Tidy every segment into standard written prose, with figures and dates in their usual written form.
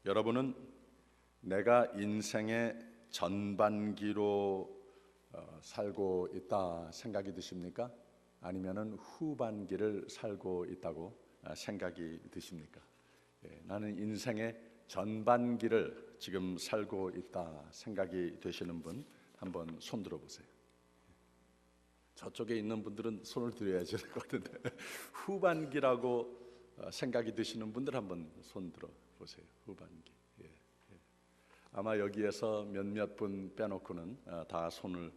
여러분은 내가 인생의 전반기로 살고 있다 생각이 드십니까? 아니면은 후반기를 살고 있다고 생각이 드십니까? 나는 인생의 전반기를 지금 살고 있다 생각이 되시는 분 한번 손 들어 보세요. 저쪽에 있는 분들은 손을 들어야지 될 것 같은데 후반기라고 생각이 드시는 분들 한번 손 들어 보세요. 후반기. 아마 여기에서 몇몇 분 빼놓고는 다 손을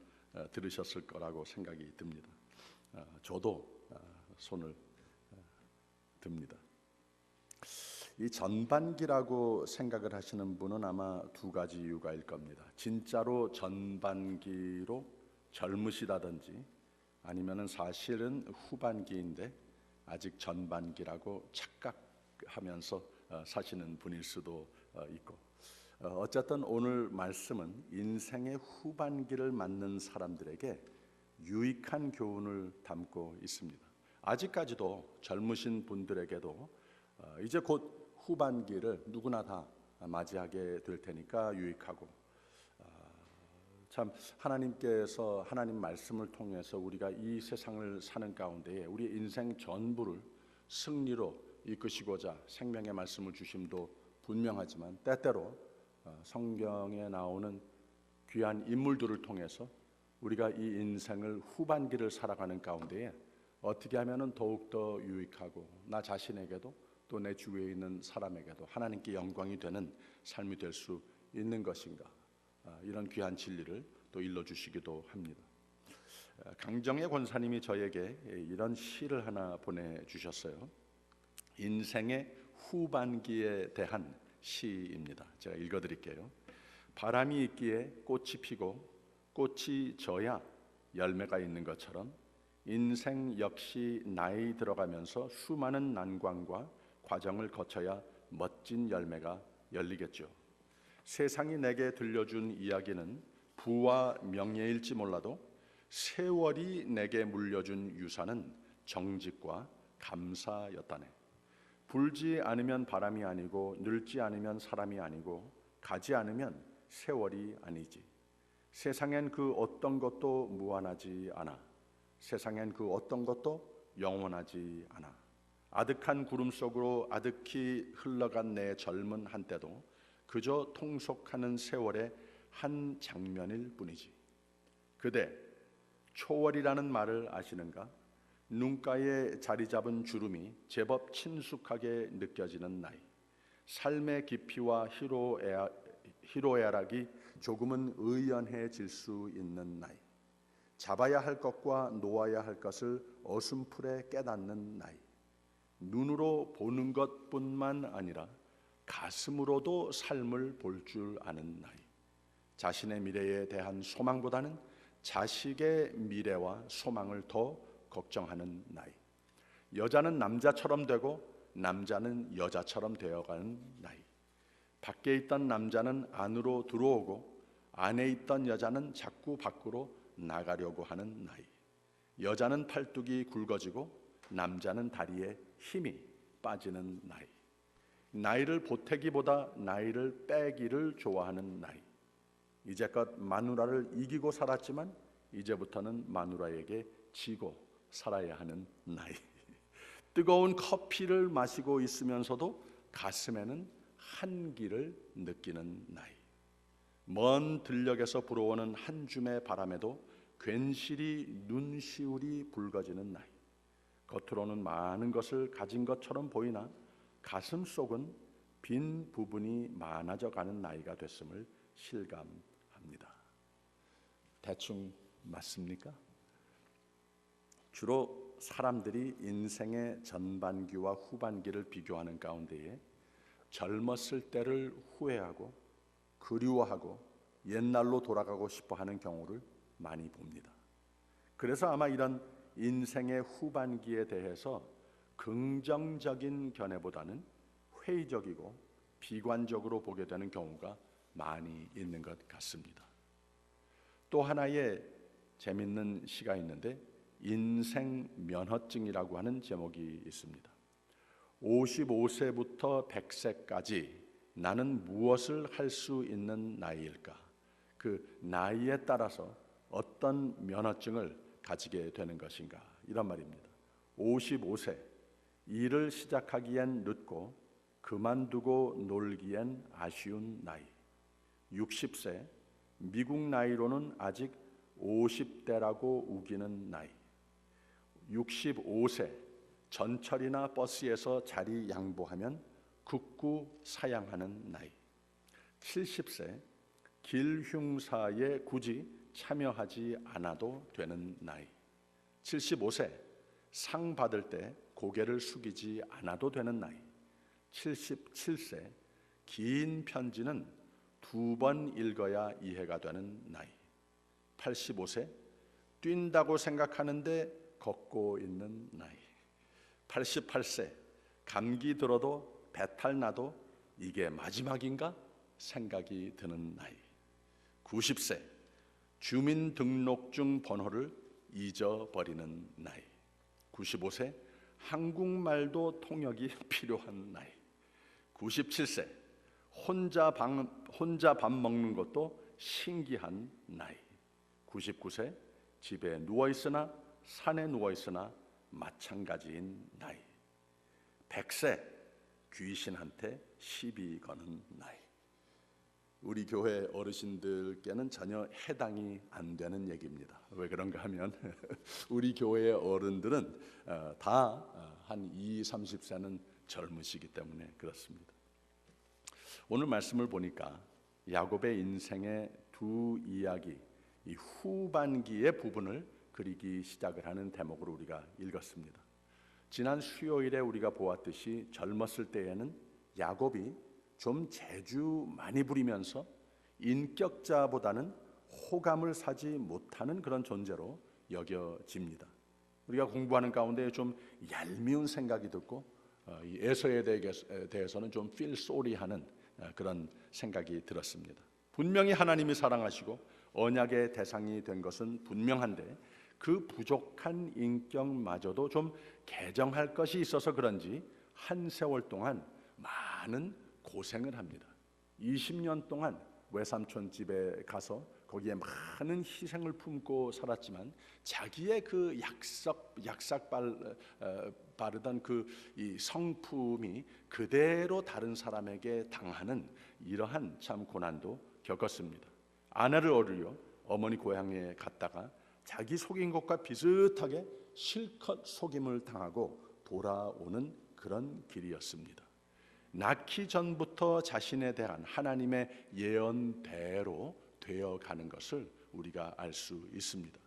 들으셨을 거라고 생각이 듭니다. 저도 손을 듭니다. 이 전반기라고 생각을 하시는 분은 아마 두 가지 이유가 일 겁니다. 진짜로 전반기로 젊으시다든지 아니면은 사실은 후반기인데 아직 전반기라고 착각하면서 사시는 분일 수도 있고, 어쨌든 오늘 말씀은 인생의 후반기를 맞는 사람들에게 유익한 교훈을 담고 있습니다. 아직까지도 젊으신 분들에게도 이제 곧 후반기를 누구나 다 맞이하게 될 테니까 유익하고, 참 하나님께서 하나님 말씀을 통해서 우리가 이 세상을 사는 가운데에 우리 인생 전부를 승리로 이끄시고자 생명의 말씀을 주심도 분명하지만, 때때로 성경에 나오는 귀한 인물들을 통해서 우리가 이 인생을 후반기를 살아가는 가운데에 어떻게 하면 더욱더 유익하고 나 자신에게도 또 내 주위에 있는 사람에게도 하나님께 영광이 되는 삶이 될 수 있는 것인가, 이런 귀한 진리를 또 일러주시기도 합니다. 강정의 권사님이 저에게 이런 시를 하나 보내주셨어요. 인생의 후반기에 대한 시입니다. 제가 읽어드릴게요. 바람이 있기에 꽃이 피고 꽃이 져야 열매가 있는 것처럼 인생 역시 나이 들어가면서 수많은 난관과 과정을 거쳐야 멋진 열매가 열리겠죠. 세상이 내게 들려준 이야기는 부와 명예일지 몰라도 세월이 내게 물려준 유산은 정직과 감사였다네. 불지 않으면 바람이 아니고 늙지 않으면 사람이 아니고 가지 않으면 세월이 아니지. 세상엔 그 어떤 것도 무한하지 않아. 세상엔 그 어떤 것도 영원하지 않아. 아득한 구름 속으로 아득히 흘러간 내 젊은 한때도 그저 통속하는 세월의 한 장면일 뿐이지. 그대 초월이라는 말을 아시는가? 눈가에 자리 잡은 주름이 제법 친숙하게 느껴지는 나이, 삶의 깊이와 희로애락이 조금은 의연해질 수 있는 나이, 잡아야 할 것과 놓아야 할 것을 어슴풀에 깨닫는 나이, 눈으로 보는 것뿐만 아니라 가슴으로도 삶을 볼 줄 아는 나이, 자신의 미래에 대한 소망보다는 자식의 미래와 소망을 더 걱정하는 나이, 여자는 남자처럼 되고 남자는 여자처럼 되어가는 나이, 밖에 있던 남자는 안으로 들어오고 안에 있던 여자는 자꾸 밖으로 나가려고 하는 나이, 여자는 팔뚝이 굵어지고 남자는 다리에 힘이 빠지는 나이, 나이를 보태기보다 나이를 빼기를 좋아하는 나이, 이제껏 마누라를 이기고 살았지만 이제부터는 마누라에게 지고 살아야 하는 나이, 뜨거운 커피를 마시고 있으면서도 가슴에는 한기를 느끼는 나이, 먼 들녘에서 불어오는 한 줌의 바람에도 괜시리 눈시울이 붉어지는 나이, 겉으로는 많은 것을 가진 것처럼 보이나 가슴 속은 빈 부분이 많아져 가는 나이가 됐음을 실감합니다. 대충 맞습니까? 주로 사람들이 인생의 전반기와 후반기를 비교하는 가운데에 젊었을 때를 후회하고 그리워하고 옛날로 돌아가고 싶어 하는 경우를 많이 봅니다. 그래서 아마 이런 인생의 후반기에 대해서 긍정적인 견해보다는 회의적이고 비관적으로 보게 되는 경우가 많이 있는 것 같습니다. 또 하나의 재밌는 시가 있는데 인생 면허증이라고 하는 제목이 있습니다. 55세부터 100세까지 나는 무엇을 할 수 있는 나이일까? 그 나이에 따라서 어떤 면허증을 가지게 되는 것인가? 이런 말입니다. 55세, 일을 시작하기엔 늦고 그만두고 놀기엔 아쉬운 나이. 60세, 미국 나이로는 아직 50대라고 우기는 나이. 65세, 전철이나 버스에서 자리 양보하면 극구 사양하는 나이. 70세, 길 흉사에 굳이 참여하지 않아도 되는 나이. 75세, 상 받을 때 고개를 숙이지 않아도 되는 나이. 77세, 긴 편지는 2번 읽어야 이해가 되는 나이. 85세, 뛴다고 생각하는데 걷고 있는 나이. 88세, 감기 들어도 배탈 나도 이게 마지막인가 생각이 드는 나이. 90세, 주민등록증 번호를 잊어버리는 나이. 95세, 한국말도 통역이 필요한 나이. 97세, 혼자 밥 먹는 것도 신기한 나이. 99세, 집에 누워있으나 산에 누워있으나 마찬가지인 나이. 100세, 귀신한테 시비 거는 나이. 우리 교회 어르신들께는 전혀 해당이 안 되는 얘기입니다. 왜 그런가 하면 우리 교회의 어른들은 다 한 20, 30세는 젊으시기 때문에 그렇습니다. 오늘 말씀을 보니까 야곱의 인생의 두 이야기, 이 후반기의 부분을 그리기 시작을 하는 대목으로 우리가 읽었습니다. 지난 수요일에 우리가 보았듯이 젊었을 때에는 야곱이 좀 재주 많이 부리면서 인격자보다는 호감을 사지 못하는 그런 존재로 여겨집니다. 우리가 공부하는 가운데 좀 얄미운 생각이 듣고 이 에서에 대해서는 좀 feel sorry하는 그런 생각이 들었습니다. 분명히 하나님이 사랑하시고 언약의 대상이 된 것은 분명한데 그 부족한 인격마저도 좀 개정할 것이 있어서 그런지 한 세월 동안 많은 고생을 합니다. 20년 동안 외삼촌 집에 가서 거기에 많은 희생을 품고 살았지만 자기의 그 약삭 바르던 그 이 성품이 그대로 다른 사람에게 당하는 이러한 참 고난도 겪었습니다. 아내를 얻으려 어머니 고향에 갔다가 자기 속인 것과 비슷하게 실컷 속임을 당하고 돌아오는 그런 길이었습니다. 낳기 전부터 자신에 대한 하나님의 예언대로 되어가는 것을 우리가 알 수 있습니다.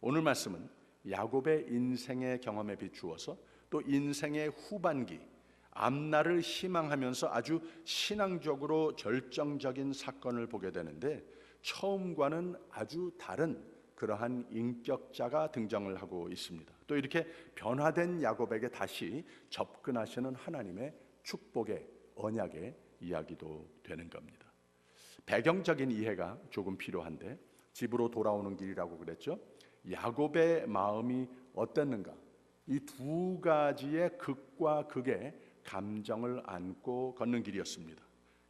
오늘 말씀은 야곱의 인생의 경험에 비추어서 또 인생의 후반기 앞날을 희망하면서 아주 신앙적으로 결정적인 사건을 보게 되는데 처음과는 아주 다른 그러한 인격자가 등장을 하고 있습니다. 또 이렇게 변화된 야곱에게 다시 접근하시는 하나님의 축복의 언약의 이야기도 되는 겁니다. 배경적인 이해가 조금 필요한데 집으로 돌아오는 길이라고 그랬죠. 야곱의 마음이 어땠는가? 이 두 가지의 극과 극의 감정을 안고 걷는 길이었습니다.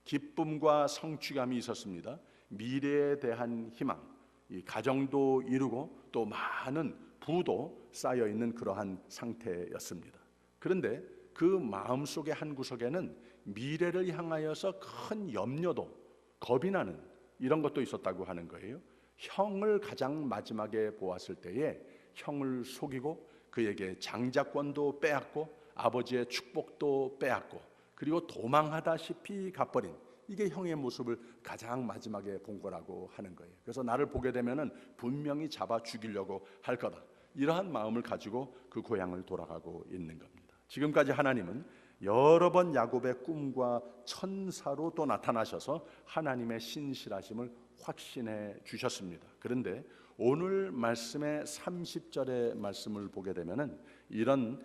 기쁨과 성취감이 있었습니다. 미래에 대한 희망, 이 가정도 이루고 또 많은 부도 쌓여 있는 그러한 상태였습니다. 그런데 그 마음속의 한 구석에는 미래를 향하여서 큰 염려도 겁이 나는 이런 것도 있었다고 하는 거예요. 형을 가장 마지막에 보았을 때에 형을 속이고 그에게 장자권도 빼앗고 아버지의 축복도 빼앗고 그리고 도망하다시피 가버린 이게 형의 모습을 가장 마지막에 본 거라고 하는 거예요. 그래서 나를 보게 되면은 분명히 잡아 죽이려고 할 거다. 이러한 마음을 가지고 그 고향을 돌아가고 있는 겁니다. 지금까지 하나님은 여러 번 야곱의 꿈과 천사로 또 나타나셔서 하나님의 신실하심을 확신해 주셨습니다. 그런데 오늘 말씀의 30절의 말씀을 보게 되면은 이런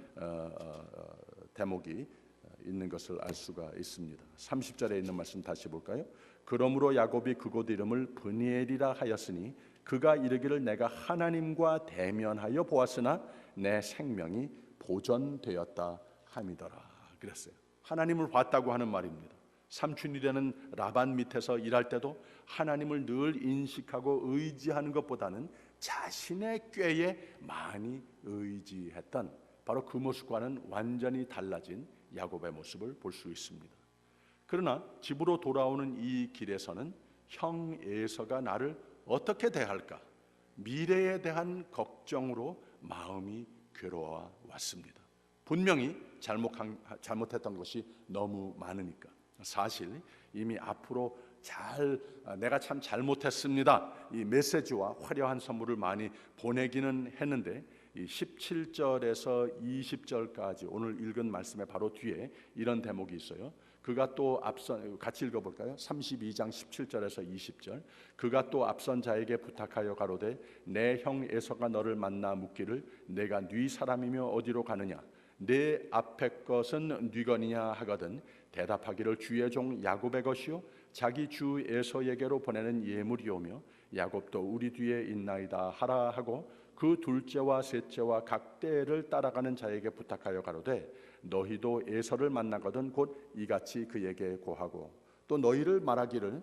대목이 있는 것을 알 수가 있습니다. 30절에 있는 말씀 다시 볼까요? 그러므로 야곱이 그곳 이름을 브니엘이라 하였으니 그가 이르기를 내가 하나님과 대면하여 보았으나 내 생명이 보존되었다 함이더라. 그랬어요. 하나님을 봤다고 하는 말입니다. 삼촌이 되는 라반 밑에서 일할 때도 하나님을 늘 인식하고 의지하는 것보다는 자신의 꾀에 많이 의지했던 바로 그 모습과는 완전히 달라진 야곱의 모습을 볼 수 있습니다. 그러나 집으로 돌아오는 이 길에서는 형 에서가 나를 어떻게 대할까? 미래에 대한 걱정으로 마음이 괴로워 왔습니다. 분명히 잘못했던 것이 너무 많으니까. 사실 이미 앞으로 내가 참 잘못했습니다, 이 메시지와 화려한 선물을 많이 보내기는 했는데, 이 17절에서 20절까지 오늘 읽은 말씀의 바로 뒤에 이런 대목이 있어요. 그가 또 앞선, 같이 읽어볼까요? 32장 17절에서 20절. 그가 또 앞선 자에게 부탁하여 가로되 내 형 에서가 너를 만나 묻기를 내가 네 사람이며 어디로 가느냐, 내 앞의 것은 네 거니냐 하거든 대답하기를 주의 종 야곱의 것이요 자기 주 에서에게로 보내는 예물이오며 야곱도 우리 뒤에 있나이다 하라 하고, 그 둘째와 셋째와 각 때를 따라가는 자에게 부탁하여 가로되 너희도 에서를 만나거든 곧 이같이 그에게 고하고, 또 너희를 말하기를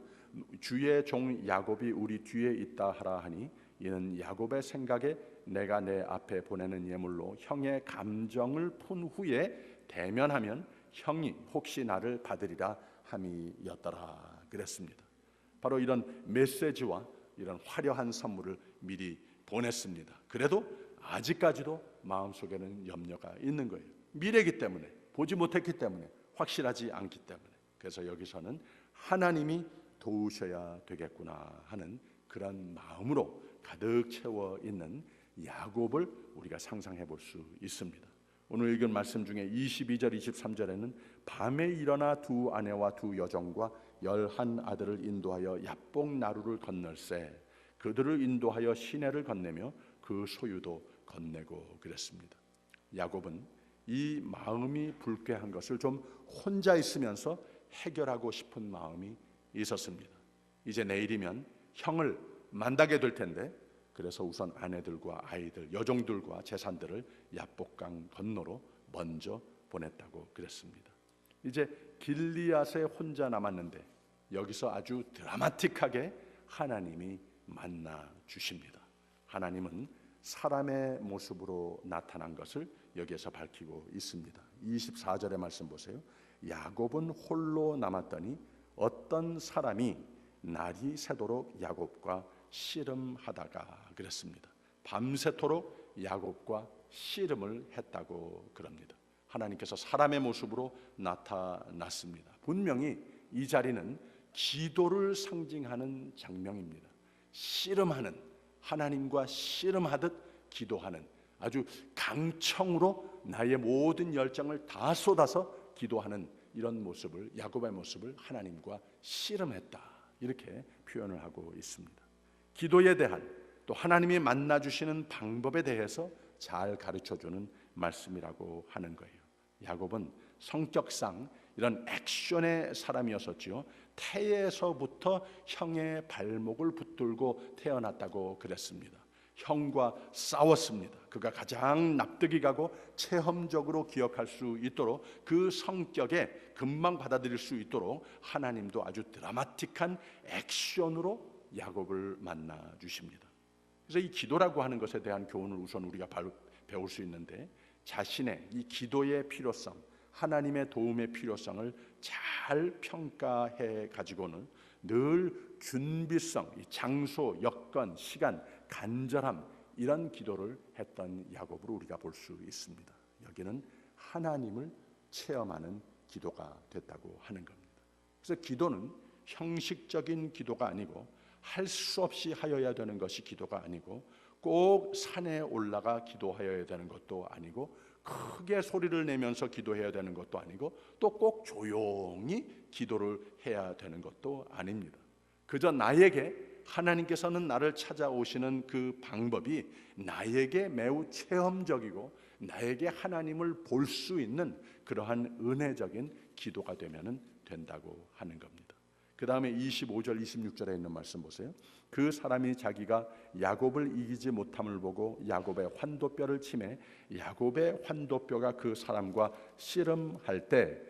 주의 종 야곱이 우리 뒤에 있다 하라 하니, 이는 야곱의 생각에 내가 내 앞에 보내는 예물로 형의 감정을 푼 후에 대면하면 형이 혹시 나를 받으리라 함이었더라 그랬습니다. 바로 이런 메시지와 이런 화려한 선물을 미리 보냈습니다. 그래도 아직까지도 마음속에는 염려가 있는 거예요. 미래이기 때문에, 보지 못했기 때문에, 확실하지 않기 때문에. 그래서 여기서는 하나님이 도우셔야 되겠구나 하는 그런 마음으로 가득 채워 있는 야곱을 우리가 상상해 볼 수 있습니다. 오늘 읽은 말씀 중에 22절 23절에는 밤에 일어나 두 아내와 두 여종과 11 아들을 인도하여 야복 나루를 건널세 그들을 인도하여 시내를 건네며 그 소유도 건네고 그랬습니다. 야곱은 이 마음이 불쾌한 것을 좀 혼자 있으면서 해결하고 싶은 마음이 있었습니다. 이제 내일이면 형을 만나게 될 텐데, 그래서 우선 아내들과 아이들, 여종들과 재산들을 야복강 건너로 먼저 보냈다고 그랬습니다. 이제 길리앗에 혼자 남았는데 여기서 아주 드라마틱하게 하나님이 만나 주십니다. 하나님은 사람의 모습으로 나타난 것을 여기에서 밝히고 있습니다. 24절의 말씀 보세요. 야곱은 홀로 남았더니 어떤 사람이 날이 새도록 야곱과 씨름하다가 그랬습니다. 밤새도록 야곱과 씨름을 했다고 그럽니다. 하나님께서 사람의 모습으로 나타났습니다. 분명히 이 자리는 기도를 상징하는 장면입니다. 씨름하는, 하나님과 씨름하듯 기도하는, 아주 강청으로 나의 모든 열정을 다 쏟아서 기도하는 이런 모습을, 야곱의 모습을 하나님과 씨름했다, 이렇게 표현을 하고 있습니다. 기도에 대한, 또 하나님이 만나주시는 방법에 대해서 잘 가르쳐주는 말씀이라고 하는 거예요. 야곱은 성격상 이런 액션의 사람이었었지요. 태에서부터 형의 발목을 붙들고 태어났다고 그랬습니다. 형과 싸웠습니다. 그가 가장 납득이 가고 체험적으로 기억할 수 있도록, 그 성격에 금방 받아들일 수 있도록 하나님도 아주 드라마틱한 액션으로 야곱을 만나 주십니다. 그래서 이 기도라고 하는 것에 대한 교훈을 우선 우리가 배울 수 있는데, 자신의 이 기도의 필요성, 하나님의 도움의 필요성을 잘 평가해 가지고는 늘 준비성, 장소, 여건, 시간, 간절함, 이런 기도를 했던 야곱으로 우리가 볼 수 있습니다. 여기는 하나님을 체험하는 기도가 됐다고 하는 겁니다. 그래서 기도는 형식적인 기도가 아니고, 할 수 없이 하여야 되는 것이 기도가 아니고, 꼭 산에 올라가 기도하여야 되는 것도 아니고, 크게 소리를 내면서 기도해야 되는 것도 아니고, 또 꼭 조용히 기도를 해야 되는 것도 아닙니다. 그저 나에게 하나님께서는 나를 찾아오시는 그 방법이 나에게 매우 체험적이고 나에게 하나님을 볼 수 있는 그러한 은혜적인 기도가 되면 된다고 하는 겁니다. 그 다음에 25절 26절에 있는 말씀 보세요. 그 사람이 자기가 야곱을 이기지 못함을 보고 야곱의 환도뼈를 치매 야곱의 환도뼈가 그 사람과 씨름할 때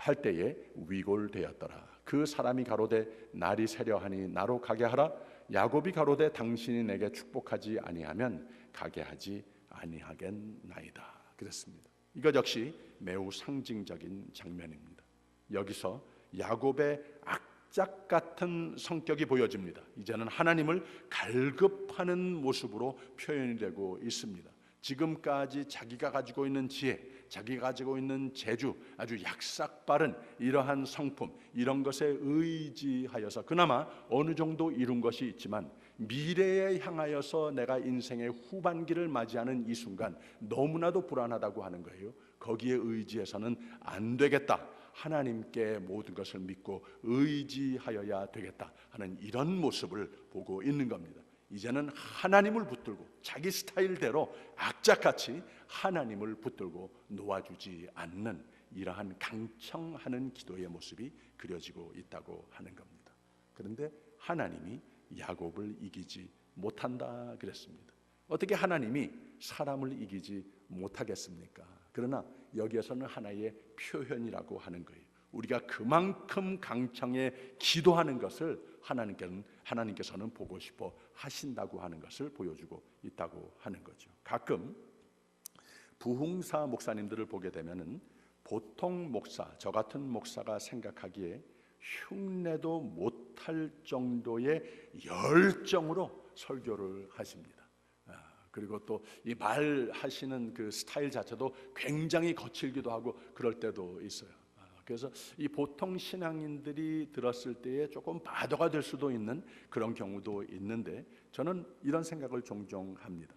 할 때에 위골되었더라. 그 사람이 가로되 날이 새려하니 나로 가게 하라. 야곱이 가로되 당신이 내게 축복하지 아니하면 가게 하지 아니하겠나이다. 그랬습니다. 이것 역시 매우 상징적인 장면입니다. 여기서 야곱의 악작 같은 성격이 보여집니다. 이제는 하나님을 갈급하는 모습으로 표현이 되고 있습니다. 지금까지 자기가 가지고 있는 지혜, 자기가 가지고 있는 재주, 아주 약삭빠른 이러한 성품, 이런 것에 의지하여서 그나마 어느 정도 이룬 것이 있지만 미래에 향하여서 내가 인생의 후반기를 맞이하는 이 순간 너무나도 불안하다고 하는 거예요. 거기에 의지해서는 안 되겠다. 하나님께 모든 것을 믿고 의지하여야 되겠다 하는 이런 모습을 보고 있는 겁니다. 이제는 하나님을 붙들고 자기 스타일대로 악착같이 하나님을 붙들고 놓아주지 않는 이러한 강청하는 기도의 모습이 그려지고 있다고 하는 겁니다. 그런데 하나님이 야곱을 이기지 못한다 그랬습니다. 어떻게 하나님이 사람을 이기지 못하겠습니까? 그러나 여기에서는 하나의 표현이라고 하는 거예요. 우리가 그만큼 강청에 기도하는 것을 하나님께서는 보고 싶어 하신다고 하는 것을 보여주고 있다고 하는 거죠. 가끔 부흥사 목사님들을 보게 되면은 보통 목사, 저 같은 목사가 생각하기에 흉내도 못할 정도의 열정으로 설교를 하십니다. 그리고 또 이 말하시는 그 스타일 자체도 굉장히 거칠기도 하고 그럴 때도 있어요. 그래서 이 보통 신앙인들이 들었을 때에 조금 바더가 될 수도 있는 그런 경우도 있는데 저는 이런 생각을 종종 합니다.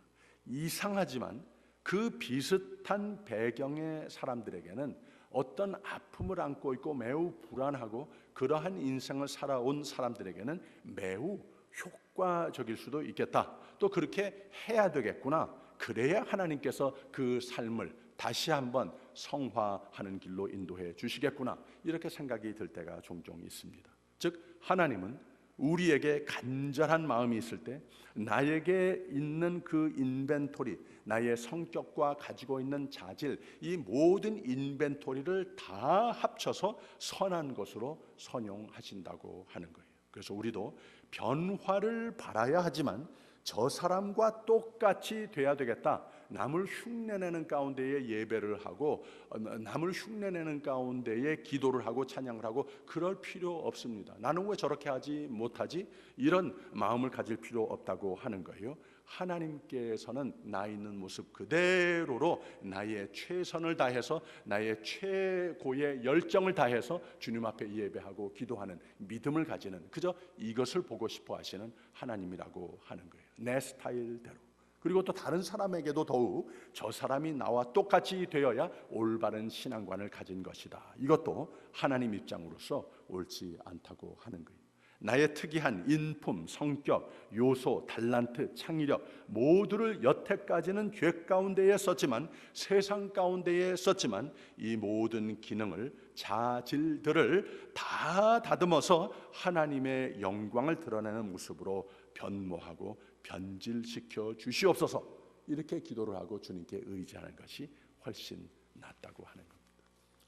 이상하지만 그 비슷한 배경의 사람들에게는 어떤 아픔을 안고 있고 매우 불안하고 그러한 인생을 살아온 사람들에게는 매우 효과적일 수도 있겠다. 또 그렇게 해야 되겠구나. 그래야 하나님께서 그 삶을 다시 한번 성화하는 길로 인도해 주시겠구나. 이렇게 생각이 들 때가 종종 있습니다. 즉 하나님은 우리에게 간절한 마음이 있을 때 나에게 있는 그 인벤토리, 나의 성격과 가지고 있는 자질, 이 모든 인벤토리를 다 합쳐서 선한 것으로 선용하신다고 하는 거예요. 그래서 우리도 변화를 바라야 하지만 저 사람과 똑같이 돼야 되겠다. 남을 흉내내는 가운데에 예배를 하고 남을 흉내내는 가운데에 기도를 하고 찬양을 하고 그럴 필요 없습니다. 나는 왜 저렇게 하지 못하지? 이런 마음을 가질 필요 없다고 하는 거예요. 하나님께서는 나 있는 모습 그대로로 나의 최선을 다해서 나의 최고의 열정을 다해서 주님 앞에 예배하고 기도하는 믿음을 가지는 그저 이것을 보고 싶어 하시는 하나님이라고 하는 거예요. 내 스타일대로. 그리고 또 다른 사람에게도 더욱 저 사람이 나와 똑같이 되어야 올바른 신앙관을 가진 것이다. 이것도 하나님 입장으로서 옳지 않다고 하는 거예요. 나의 특이한 인품, 성격, 요소, 달란트, 창의력 모두를 여태까지는 죄 가운데에 썼지만 세상 가운데에 썼지만 이 모든 기능을 자질들을 다 다듬어서 하나님의 영광을 드러내는 모습으로 변모하고 변질시켜 주시옵소서. 이렇게 기도를 하고 주님께 의지하는 것이 훨씬 낫다고 하는 겁니다.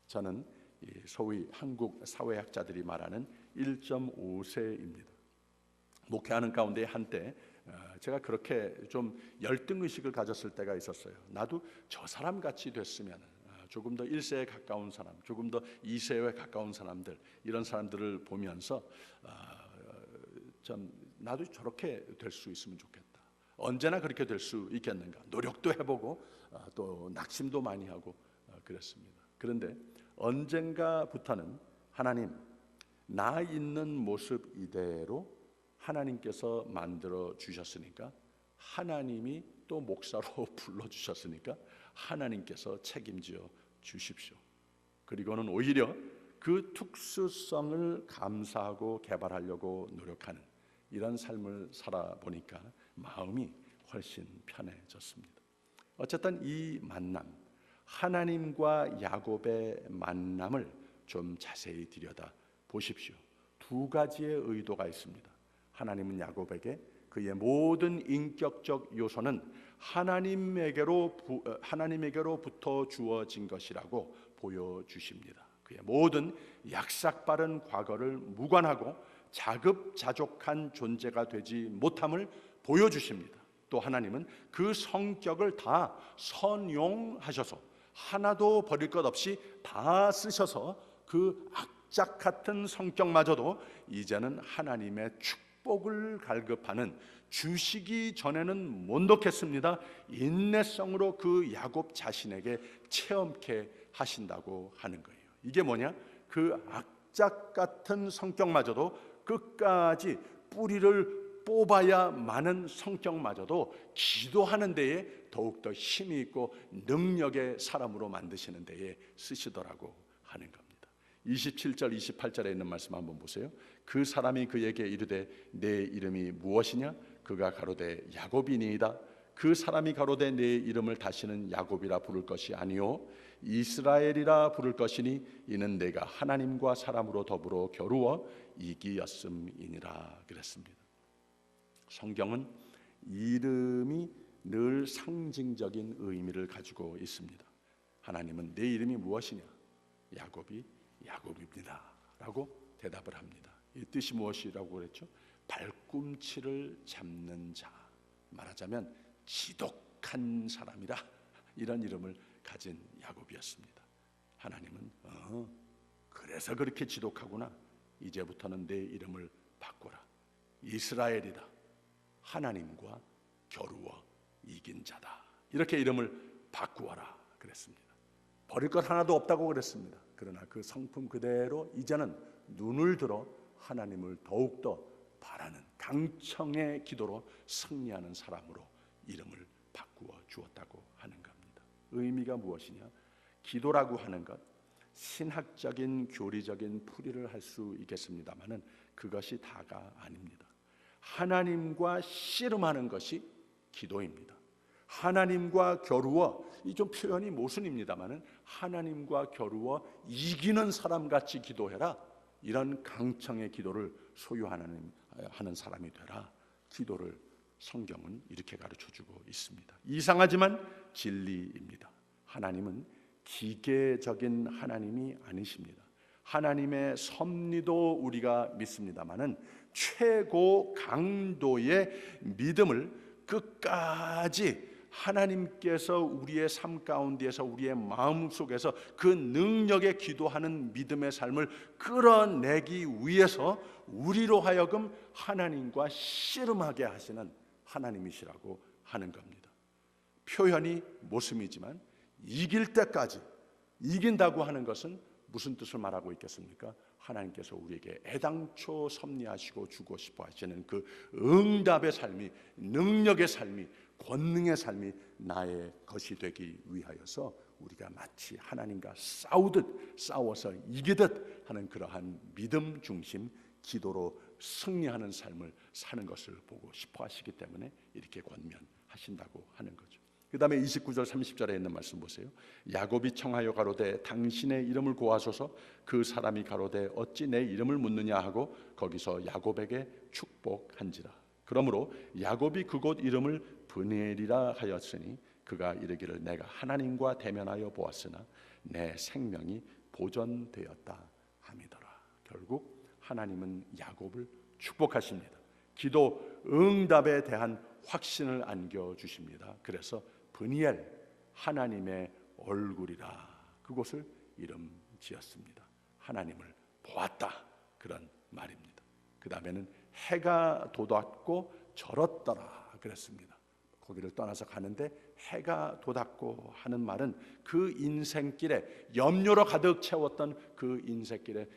저는 소위 한국 사회학자들이 말하는 1.5세입니다. 목회하는 가운데 한때 제가 그렇게 좀 열등의식을 가졌을 때가 있었어요. 나도 저 사람 같이 됐으면 조금 더 1세에 가까운 사람, 조금 더 2세에 가까운 사람들, 이런 사람들을 보면서 좀 나도 저렇게 될 수 있으면 좋겠다. 언제나 그렇게 될 수 있겠는가. 노력도 해보고 또 낙심도 많이 하고 그랬습니다. 그런데 언젠가부터는 하나님, 나 있는 모습 이대로 하나님께서 만들어 주셨으니까, 하나님이 또 목사로 불러주셨으니까 하나님께서 책임져 주십시오. 그리고는 오히려 그 특수성을 감사하고 개발하려고 노력하는 이런 삶을 살아보니까 마음이 훨씬 편해졌습니다. 어쨌든 이 만남, 하나님과 야곱의 만남을 좀 자세히 들여다 보십시오. 두 가지의 의도가 있습니다. 하나님은 야곱에게 그의 모든 인격적 요소는 하나님에게로부터 주어진 것이라고 보여주십니다. 그의 모든 약삭빠른 과거를 무관하고 자급자족한 존재가 되지 못함을 보여주십니다. 또 하나님은 그 성격을 다 선용하셔서 하나도 버릴 것 없이 다 쓰셔서 그 악작 같은 성격마저도 이제는 하나님의 축복을 갈급하는 주시기 전에는 못 놓겠습니다. 인내성으로 그 야곱 자신에게 체험케 하신다고 하는 거예요. 이게 뭐냐? 그 악작 같은 성격마저도 끝까지 뿌리를 뽑아야 마는 성격마저도 기도하는 데에 더욱더 힘이 있고 능력의 사람으로 만드시는 데에 쓰시더라고 하는 겁니다. 27절 28절에 있는 말씀 한번 보세요. 그 사람이 그에게 이르되 내 이름이 무엇이냐? 그가 가로되 야곱이니이다. 그 사람이 가로되 내 이름을 다시는 야곱이라 부를 것이 아니요 이스라엘이라 부를 것이니 이는 내가 하나님과 사람으로 더불어 겨루어 이기었음이니라 그랬습니다. 성경은 이름이 늘 상징적인 의미를 가지고 있습니다. 하나님은 내 이름이 무엇이냐? 야곱이 야곱입니다 라고 대답을 합니다. 이 뜻이 무엇이라고 그랬죠? 발꿈치를 잡는 자, 말하자면 지독한 사람이라 이런 이름을 가진 야곱이었습니다. 하나님은 그래서 그렇게 지독하구나. 이제부터는 내 이름을 바꿔라. 이스라엘이다. 하나님과 겨루어 이긴 자다. 이렇게 이름을 바꾸어라 그랬습니다. 버릴 것 하나도 없다고 그랬습니다. 그러나 그 성품 그대로 이제는 눈을 들어 하나님을 더욱더 바라는 강청의 기도로 승리하는 사람으로 이름을 바꾸어 주었다고 하는 겁니다. 의미가 무엇이냐? 기도라고 하는 것, 신학적인 교리적인 풀이를 할 수 있겠습니다마는 그것이 다가 아닙니다. 하나님과 씨름하는 것이 기도입니다. 하나님과 겨루어, 이 좀 표현이 모순입니다마는 하나님과 겨루어 이기는 사람같이 기도해라. 이런 강청의 기도를 소유하는 사람이 되라. 기도를 성경은 이렇게 가르쳐주고 있습니다. 이상하지만 진리입니다. 하나님은 기계적인 하나님이 아니십니다. 하나님의 섭리도 우리가 믿습니다마는 최고 강도의 믿음을 끝까지 하나님께서 우리의 삶 가운데에서 우리의 마음 속에서 그 능력에 기도하는 믿음의 삶을 끌어내기 위해서 우리로 하여금 하나님과 씨름하게 하시는 하나님이시라고 하는 겁니다. 표현이 모순이지만 이길 때까지, 이긴다고 하는 것은 무슨 뜻을 말하고 있겠습니까? 하나님께서 우리에게 애당초 섭리하시고 주고 싶어 하시는 그 응답의 삶이, 능력의 삶이, 권능의 삶이 나의 것이 되기 위하여서 우리가 마치 하나님과 싸워서 이기듯 하는 그러한 믿음 중심 기도로 승리하는 삶을 사는 것을 보고 싶어 하시기 때문에 이렇게 권면하신다고 하는 거죠. 그 다음에 29절 30절에 있는 말씀 보세요. 야곱이 청하여 가로되 당신의 이름을 고하소서. 그 사람이 가로되 어찌 내 이름을 묻느냐 하고 거기서 야곱에게 축복한지라. 그러므로 야곱이 그곳 이름을 브니엘이라 하였으니 그가 이르기를 내가 하나님과 대면하여 보았으나 내 생명이 보존되었다 함이더라. 결국 하나님은 야곱을 축복하십니다. 기도 응답에 대한 확신을 안겨주십니다. 그래서 브니엘, 하나님의 얼굴이라 그곳을 이름 지었습니다. 하나님을 보았다 그런 말입니다. 그 다음에는 해가 돋았고 절었더라 그랬습니다. 거기를 떠나서 가는데 해가 돋았고 하는 말은 그 인생길에 염려로 가득 채웠던 그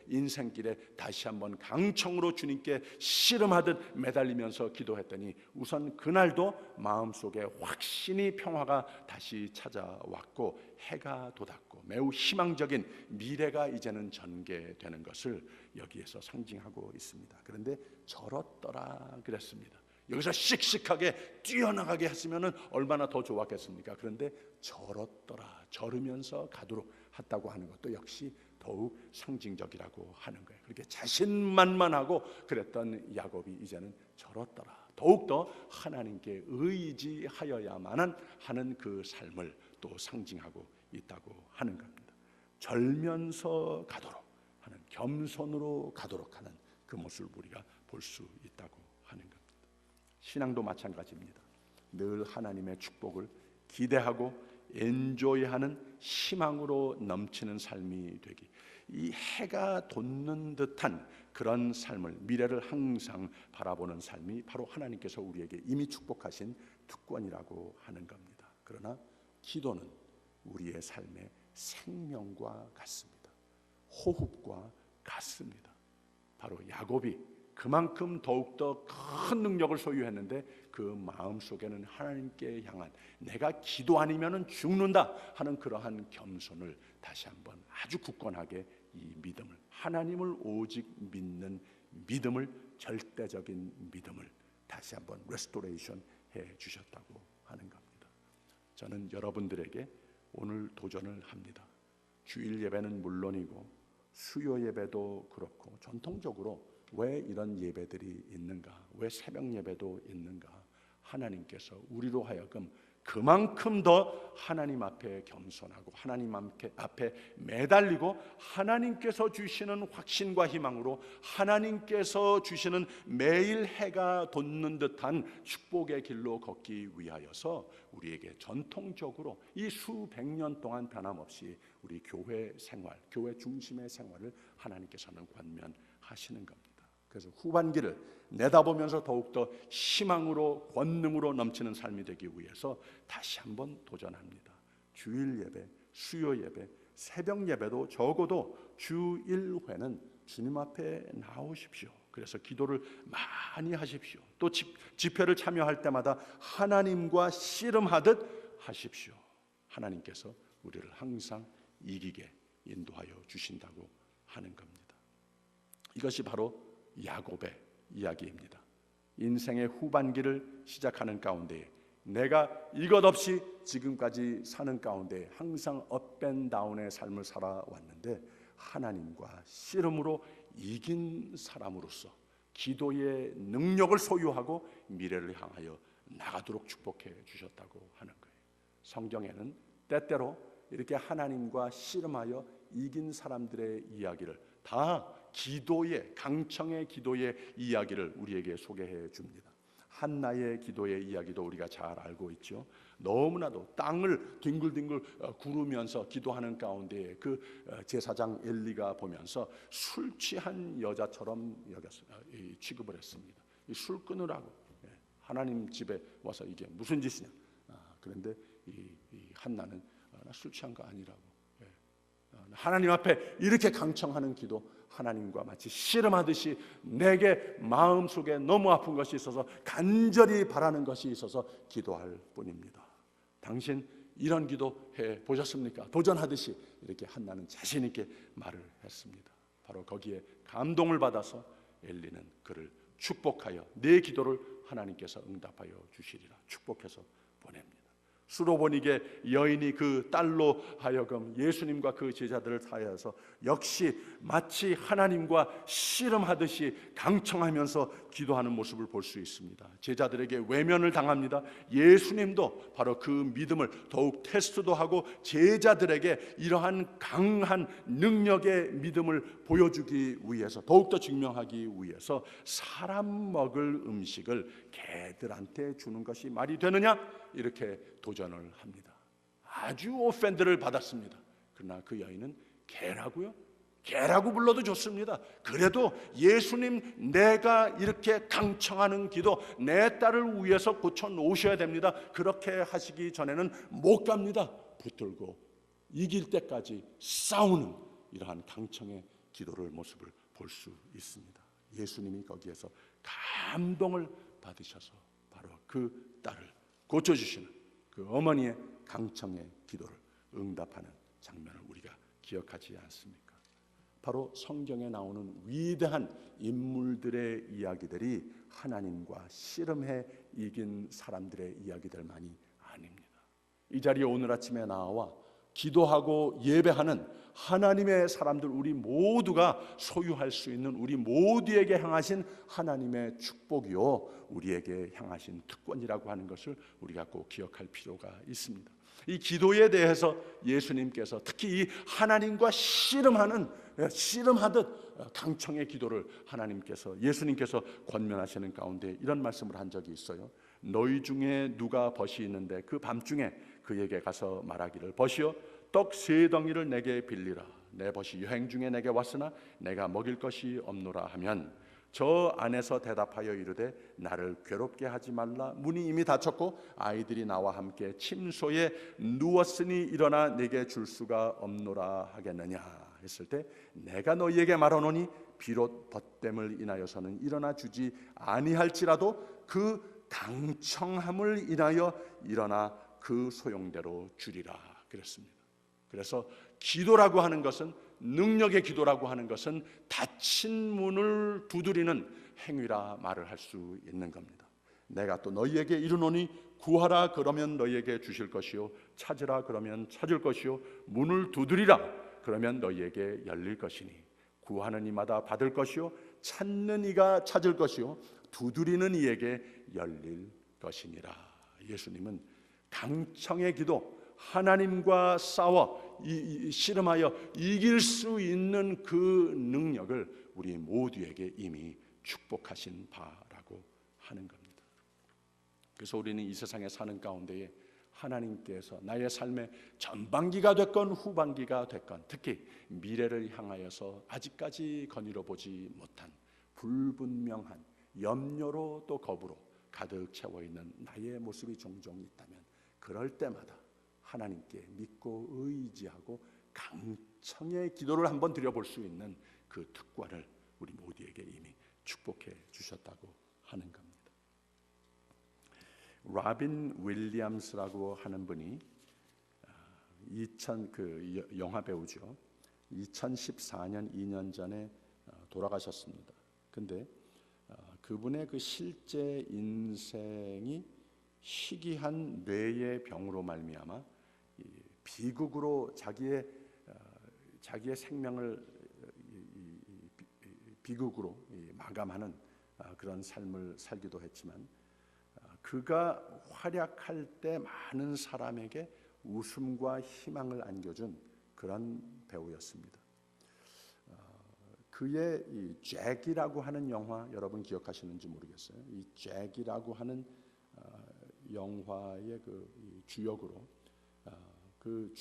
인생길에 다시 한번 강청으로 주님께 씨름하듯 매달리면서 기도했더니 우선 그날도 마음속에 확신이 평화가 다시 찾아왔고 해가 돋았고 매우 희망적인 미래가 이제는 전개되는 것을 여기에서 상징하고 있습니다. 그런데 절었더라 그랬습니다. 여기서 씩씩하게 뛰어나가게 했으면 얼마나 더 좋았겠습니까? 그런데 절었더라, 절으면서 가도록 했다고 하는 것도 역시 더욱 상징적이라고 하는 거예요. 그렇게 자신만만하고 그랬던 야곱이 이제는 절었더라, 더욱더 하나님께 의지하여야만 하는 그 삶을 또 상징하고 있다고 하는 겁니다. 절면서 가도록 하는, 겸손으로 가도록 하는 그 모습을 우리가 볼 수 있다고 하는 겁니다. 신앙도 마찬가지입니다. 늘 하나님의 축복을 기대하고 엔조이하는 희망으로 넘치는 삶이 되기, 이 해가 돋는 듯한 그런 삶을, 미래를 항상 바라보는 삶이 바로 하나님께서 우리에게 이미 축복하신 특권이라고 하는 겁니다. 그러나 기도는 우리의 삶의 생명과 같습니다. 호흡과 같습니다. 바로 야곱이 그만큼 더욱더 큰 능력을 소유했는데 그 마음속에는 하나님께 향한, 내가 기도 아니면 죽는다 하는 그러한 겸손을 다시 한번 아주 굳건하게, 이 믿음을, 하나님을 오직 믿는 믿음을, 절대적인 믿음을 다시 한번 레스토레이션 해 주셨다고 하는 겁니다. 저는 여러분들에게 오늘 도전을 합니다. 주일 예배는 물론이고 수요 예배도 그렇고, 전통적으로 왜 이런 예배들이 있는가, 왜 새벽 예배도 있는가, 하나님께서 우리로 하여금 그만큼 더 하나님 앞에 겸손하고 하나님 앞에 매달리고, 하나님께서 주시는 확신과 희망으로, 하나님께서 주시는 매일 해가 돋는 듯한 축복의 길로 걷기 위하여서 우리에게 전통적으로 이 수백 년 동안 변함없이 우리 교회 생활, 교회 중심의 생활을 하나님께서는 권면하시는 겁니다. 그래서 후반기를 내다보면서 더욱더 희망으로, 권능으로 넘치는 삶이 되기 위해서 다시 한번 도전합니다. 주일 예배, 수요 예배, 새벽 예배도 적어도 주 1회는 주님 앞에 나오십시오. 그래서 기도를 많이 하십시오. 또 집회를 참여할 때마다 하나님과 씨름하듯 하십시오. 하나님께서 우리를 항상 이기게 인도하여 주신다고 하는 겁니다. 이것이 바로 야곱의 이야기입니다. 인생의 후반기를 시작하는 가운데 내가 이것 없이 지금까지 사는 가운데 항상 업앤다운의 삶을 살아왔는데, 하나님과 씨름으로 이긴 사람으로서 기도의 능력을 소유하고 미래를 향하여 나가도록 축복해 주셨다고 하는 거예요. 성경에는 때때로 이렇게 하나님과 씨름하여 이긴 사람들의 이야기를 다 기도의, 강청의 기도의 이야기를 우리에게 소개해 줍니다. 한나의 기도의 이야기도 우리가 잘 알고 있죠. 너무나도 땅을 뒹굴뒹굴 구르면서 기도하는 가운데 그 제사장 엘리가 보면서 술 취한 여자처럼 취급을 했습니다. 술 끊으라고, 하나님 집에 와서 이게 무슨 짓이냐. 그런데 이 한나는 나 술 취한 거 아니라고, 하나님 앞에 이렇게 강청하는 기도, 하나님과 마치 씨름하듯이 내게 마음속에 너무 아픈 것이 있어서 간절히 바라는 것이 있어서 기도할 뿐입니다. 당신 이런 기도 해 보셨습니까? 도전하듯이 이렇게 한나는 자신 있게 말을 했습니다. 바로 거기에 감동을 받아서 엘리는 그를 축복하여 내 기도를 하나님께서 응답하여 주시리라 축복해서 보냅니다. 수로보니게 여인이 그 딸로 하여금 예수님과 그 제자들을 사이해서 역시 마치 하나님과 씨름하듯이 강청하면서 기도하는 모습을 볼 수 있습니다. 제자들에게 외면을 당합니다. 예수님도 바로 그 믿음을 더욱 테스트도 하고 제자들에게 이러한 강한 능력의 믿음을 보여주기 위해서, 더욱더 증명하기 위해서 사람 먹을 음식을 개들한테 주는 것이 말이 되느냐, 이렇게 도전을 합니다. 아주 오펜드를 받았습니다. 그러나 그 여인은 개라고요? 개라고 불러도 좋습니다. 그래도 예수님, 내가 이렇게 강청하는 기도, 내 딸을 위해서 고쳐 놓으셔야 됩니다. 그렇게 하시기 전에는 못 갑니다. 붙들고 이길 때까지 싸우는 이러한 강청의 기도를 모습을 볼 수 있습니다. 예수님이 거기에서 감동을 받으셔서 바로 그 딸을 고쳐주시는 그 어머니의 강청의 기도를 응답하는 장면을 우리가 기억하지 않습니까? 바로 성경에 나오는 위대한 인물들의 이야기들이 하나님과 씨름해 이긴 사람들의 이야기들만이 아닙니다. 이 자리에 오늘 아침에 나와 기도하고 예배하는 하나님의 사람들, 우리 모두가 소유할 수 있는, 우리 모두에게 향하신 하나님의 축복이요, 우리에게 향하신 특권이라고 하는 것을 우리가 꼭 기억할 필요가 있습니다. 이 기도에 대해서 예수님께서 특히 이 하나님과 씨름하듯 강청의 기도를 예수님께서 권면하시는 가운데 이런 말씀을 한 적이 있어요. 너희 중에 누가 벗이 있는데 그 밤중에 그에게 가서 말하기를, 벗이여 떡 3덩이를 내게 빌리라. 내 벗이 여행 중에 내게 왔으나 내가 먹일 것이 없노라 하면 저 안에서 대답하여 이르되 나를 괴롭게 하지 말라. 문이 이미 닫혔고 아이들이 나와 함께 침소에 누웠으니 일어나 내게 줄 수가 없노라 하겠느냐 했을 때, 내가 너희에게 말하노니 비록 벗됨을 인하여서는 일어나 주지 아니할지라도 그 강청함을 인하여 일어나 그 소용대로 주리라 그랬습니다. 그래서 기도라고 하는 것은, 능력의 기도라고 하는 것은 닫힌 문을 두드리는 행위라 말을 할 수 있는 겁니다. 내가 또 너희에게 이르노니 구하라 그러면 너희에게 주실 것이요 찾으라 그러면 찾을 것이요 문을 두드리라 그러면 너희에게 열릴 것이니 구하는 이마다 받을 것이요 찾는 이가 찾을 것이요 두드리는 이에게 열릴 것이니라. 예수님은 강청의 기도, 하나님과 싸워 씨름하여 이길 수 있는 그 능력을 우리 모두에게 이미 축복하신 바라고 하는 겁니다. 그래서 우리는 이 세상에 사는 가운데에 하나님께서 나의 삶의 전반기가 됐건 후반기가 됐건, 특히 미래를 향하여서 아직까지 거닐어 보지 못한 불분명한 염려로 또 겁으로 가득 채워 있는 나의 모습이 종종 있다면, 그럴 때마다 하나님께 믿고 의지하고 강청의 기도를 한번 드려볼 수 있는 그 특권을 우리 모두에게 이미 축복해 주셨다고 하는 겁니다. 라빈 윌리엄스라고 하는 분이 영화 배우죠. 2014년 2년 전에 돌아가셨습니다. 근데 그분의 그 실제 인생이 희귀한 뇌의 병으로 말미암아 비극으로 자기의 생명을 비극으로 마감하는 그런 삶을 살기도 했지만, 그가 활약할 때 많은 사람에게 웃음과 희망을 안겨준 그런 배우였습니다. 그의 이 잭이라고 하는 영화, 여러분 기억하시는지 모르겠어요. 이 잭이라고 하는 영화의 그 주역으로 그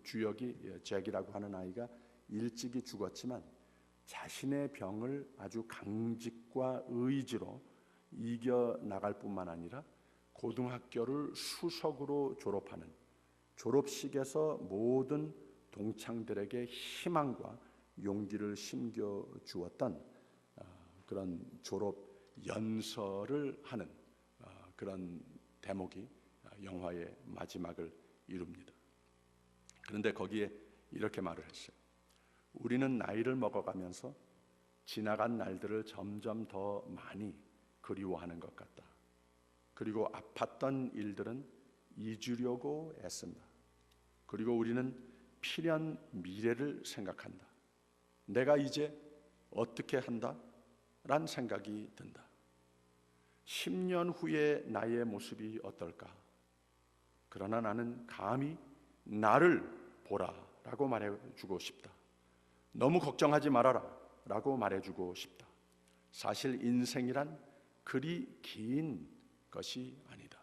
주역이 잭이라고 하는 아이가 일찍이 죽었지만 자신의 병을 아주 강직과 의지로 이겨 나갈 뿐만 아니라 고등학교를 수석으로 졸업하는, 졸업식에서 모든 동창들에게 희망과 용기를 심겨 주었던 그런 졸업 연설을 하는 그런 대목이 영화의 마지막을 이룹니다. 그런데 거기에 이렇게 말을 했어요. 우리는 나이를 먹어가면서 지나간 날들을 점점 더 많이 그리워하는 것 같다. 그리고 아팠던 일들은 잊으려고 애쓴다. 그리고 우리는 필연 미래를 생각한다. 내가 이제 어떻게 한다? 란 생각이 든다. 10년 후에 나의 모습이 어떨까? 그러나 나는 감히 나를 보라 라고 말해주고 싶다. 너무 걱정하지 말아라 라고 말해주고 싶다. 사실 인생이란 그리 긴 것이 아니다.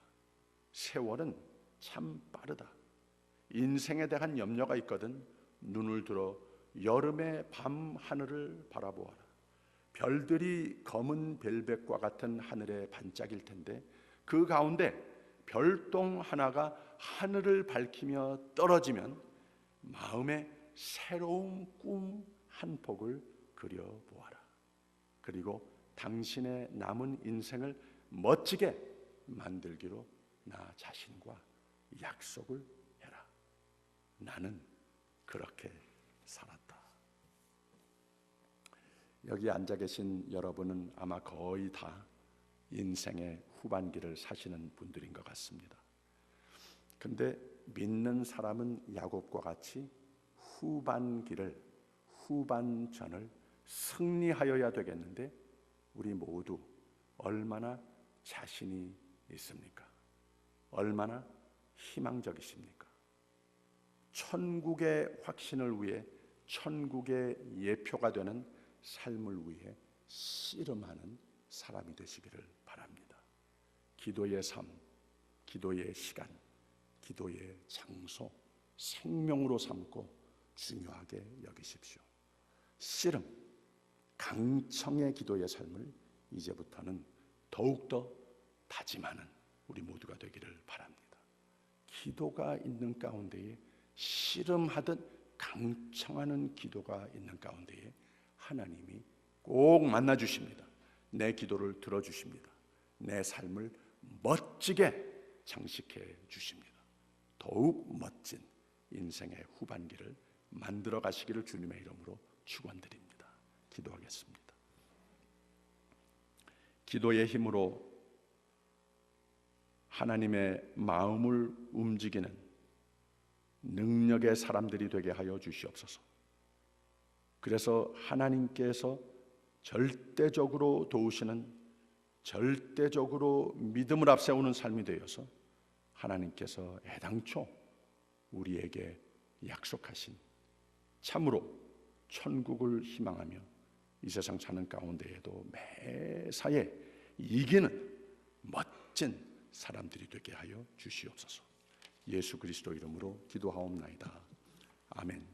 세월은 참 빠르다. 인생에 대한 염려가 있거든 눈을 들어 여름의 밤 하늘을 바라보아라. 별들이 검은 벨벳과 같은 하늘에 반짝일 텐데 그 가운데 별똥 하나가 하늘을 밝히며 떨어지면 마음에 새로운 꿈 한 폭을 그려보아라. 그리고 당신의 남은 인생을 멋지게 만들기로 나 자신과 약속을 해라. 나는 그렇게 살았다. 여기 앉아 계신 여러분은 아마 거의 다 인생의 후반기를 사시는 분들인 것 같습니다. 근데 믿는 사람은 야곱과 같이 후반전을 승리하여야 되겠는데 우리 모두 얼마나 자신이 있습니까? 얼마나 희망적이십니까? 천국의 확신을 위해, 천국의 예표가 되는 삶을 위해 씨름하는 사람이 되시기를 바랍니다. 기도의 삶, 기도의 시간, 기도의 장소, 생명으로 삼고 중요하게 여기십시오. 씨름, 강청의 기도의 삶을 이제부터는 더욱더 다짐하는 우리 모두가 되기를 바랍니다. 기도가 있는 가운데에 씨름하듯 강청하는 기도가 있는 가운데에 하나님이 꼭 만나주십니다. 내 기도를 들어주십니다. 내 삶을 멋지게 장식해 주십니다. 더욱 멋진 인생의 후반기를 만들어 가시기를 주님의 이름으로 축원드립니다. 기도하겠습니다. 기도의 힘으로 하나님의 마음을 움직이는 능력의 사람들이 되게 하여 주시옵소서. 그래서 하나님께서 절대적으로 도우시는, 절대적으로 믿음을 앞세우는 삶이 되어서 하나님께서 애당초 우리에게 약속하신 참으로 천국을 희망하며 이 세상 사는 가운데에도 매사에 이기는 멋진 사람들이 되게 하여 주시옵소서. 예수 그리스도 이름으로 기도하옵나이다. 아멘.